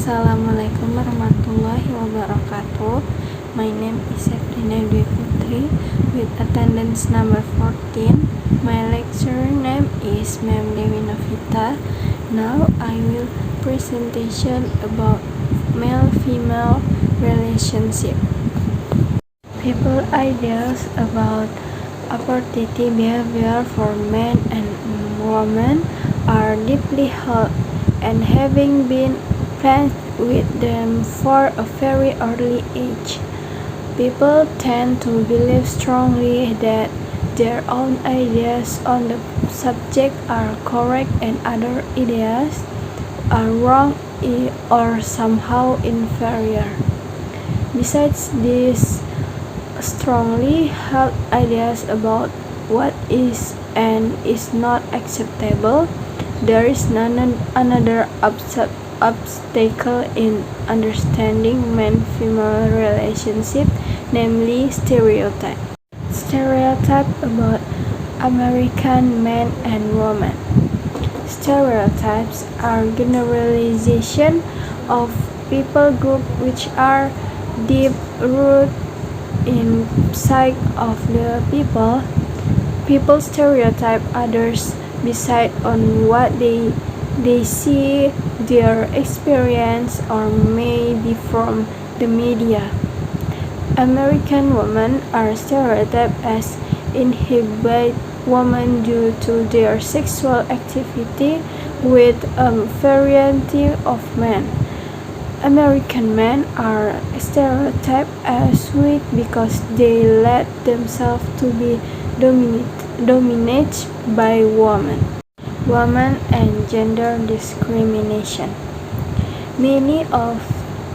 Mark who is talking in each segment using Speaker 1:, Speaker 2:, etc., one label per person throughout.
Speaker 1: Assalamualaikum warahmatullahi wabarakatuh. My name is Sabrina Dwi Putri with attendance number 14. My lecturer name is Ma'am Dewi Novita. Now I will presentation about male-female relationship. People ideas about opportunity behavior for men and women are deeply held, and having been friends with them for a very early age, people tend to believe strongly that their own ideas on the subject are correct and other ideas are wrong or somehow inferior. Besides these strongly held ideas about what is and is not acceptable, there is another obstacle in understanding man-female relationship, namely stereotype. Stereotype about American men and women. Stereotypes are generalization of people group which are deep rooted in psyche of the people. People stereotype others based on what they see, their experience, or maybe from the media. American women are stereotyped as inhibited women due to their sexual activity with a variety of men. American men are stereotyped as weak because they let themselves to be dominated by women. Women and gender discrimination. Many of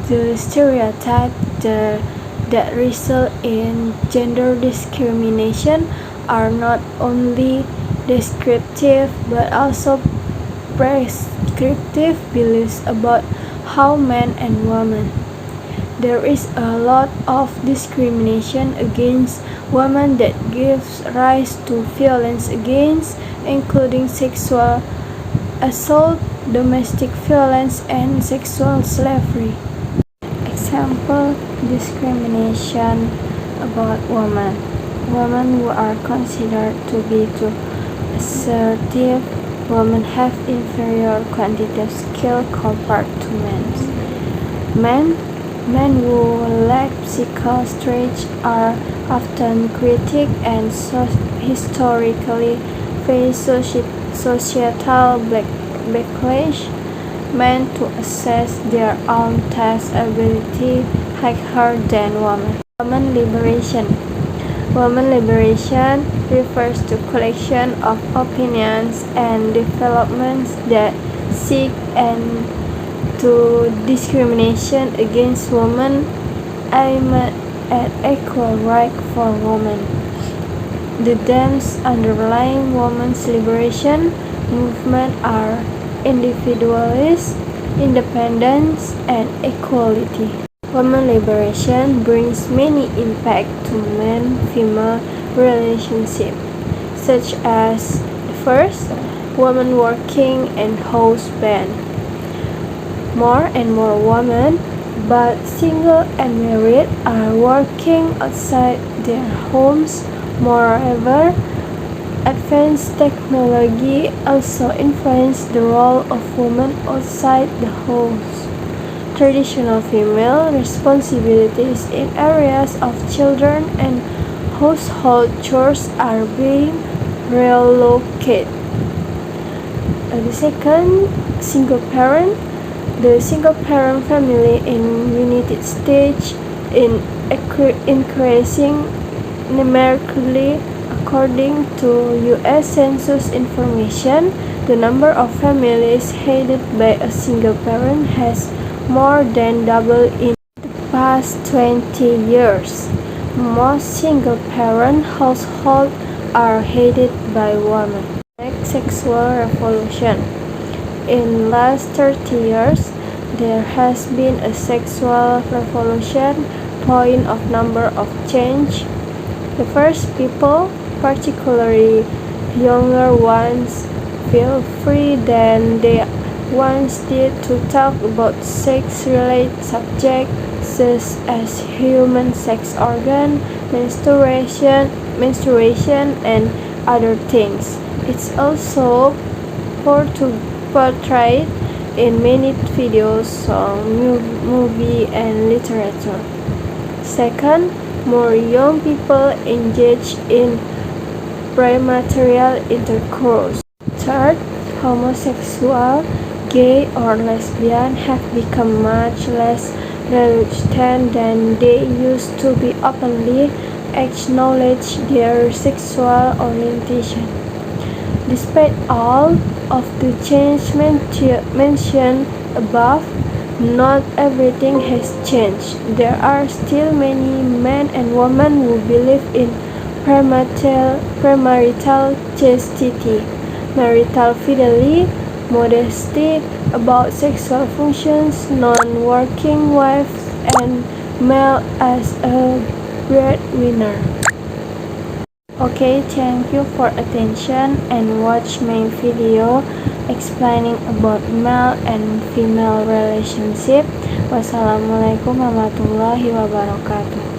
Speaker 1: the stereotypes that result in gender discrimination are not only descriptive but also prescriptive beliefs about how men and women. There is a lot of discrimination against women that gives rise to violence against, including sexual assault, domestic violence, and sexual slavery. Example: discrimination about women. Women who are considered to be too assertive. Women have inferior quantitative skill compared to men. Men who lack psychical strength are often critiqued and historically face societal backlash. Men to assess their own task ability higher than women. Women liberation. Women liberation refers to collection of opinions and developments that seek and to discrimination against women aimed at equal right for women. The themes underlying women's liberation movement are individualism, independence, and equality. Women liberation brings many impacts to man-female relationship, such as the first, women working and husband. More and more women, both single and married, are working outside their homes. Moreover, advanced technology also influences the role of women outside the house. Traditional female responsibilities in areas of children and household chores are being relocated. The second, single parent. The single-parent family in United States is increasing numerically. According to U.S. Census information, the number of families headed by a single parent has more than doubled in the past 20 years. Most single-parent households are headed by women. Next, sexual revolution. In last 30 years, there has been a sexual revolution, point of number of change. The first people, particularly younger ones, feel free than they wants to talk about sex-related subjects such as human sex organ, menstruation, and other things. It's also portrayed in many videos, songs, movie, and literature. Second, more young people engage in premarital intercourse. Third, homosexual, gay, or lesbian have become much less reluctant than they used to be openly acknowledge their sexual orientation. Despite all of the change mentioned above, not everything has changed. There are still many men and women who believe in premarital chastity, marital fidelity, modesty about sexual functions, non-working wives, and male as a breadwinner. Okay, thank you for attention and watch my video explaining about male and female relationship. Wassalamualaikum warahmatullahi wabarakatuh.